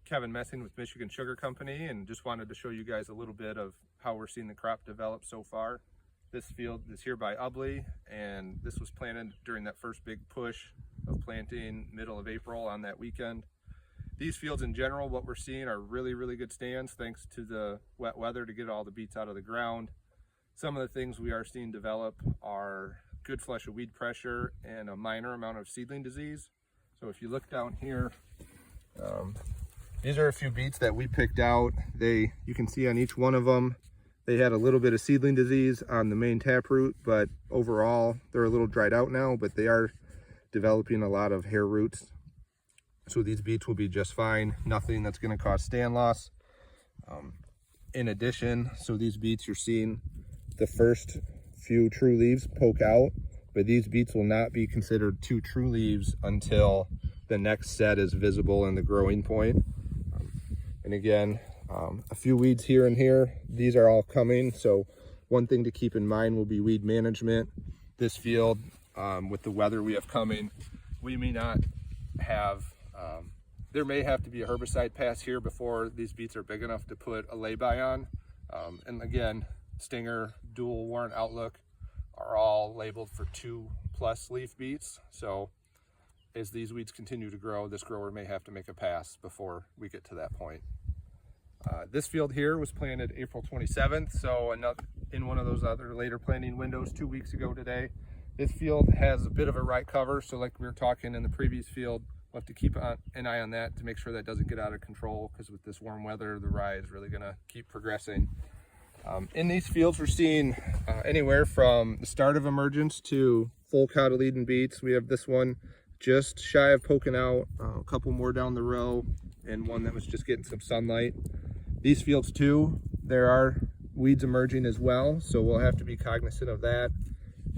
Kevin Messing with Michigan Sugar Company, and just wanted to show you guys a little bit of how we're seeing the crop develop so far. This field is here by Ubley, and this was planted during that first big push of planting middle of April on that weekend. These fields in general, what we're seeing are really good stands thanks to the wet weather to get all the beets out of the ground. Some of the things we are seeing develop are good flush of weed pressure and a minor amount of seedling disease. So if you look down here, these are a few beets that we picked out. You can see on each one of them, they had a little bit of seedling disease on the main taproot, but overall they're a little dried out now, but they are developing a lot of hair roots. So these beets will be just fine. Nothing that's going to cause stand loss. In addition, so these beets, you're seeing the first few true leaves poke out, but these beets will not be considered 2 true leaves until the next set is visible in the growing point. And again, a few weeds here and here. These are all coming, so one thing to keep in mind will be weed management. This field, with the weather we have coming, we may not have, there may have to be a herbicide pass here before these beets are big enough to put a lay-by on. And again, Stinger, Dual, Warrant, Outlook are all labeled for 2+ leaf beets. So as these weeds continue to grow, this grower may have to make a pass before we get to that point. This field here was planted April 27th, so in one of those other later planting windows 2 weeks ago today. This field has a bit of a rye cover, so like we were talking in the previous field, we'll have to keep an eye on that to make sure that doesn't get out of control, because with this warm weather, the rye is really going to keep progressing. In these fields, we're seeing anywhere from the start of emergence to full cotyledon beets. We have this one just shy of poking out, a couple more down the row, and one that was just getting some sunlight. These fields too, there are weeds emerging as well, so we'll have to be cognizant of that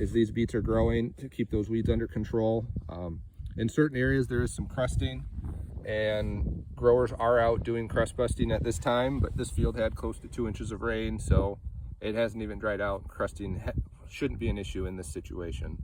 as these beets are growing to keep those weeds under control. In certain areas there is some crusting, and growers are out doing crust busting at this time, but this field had close to 2 inches of rain, so it hasn't even dried out. Crusting shouldn't be an issue in this situation.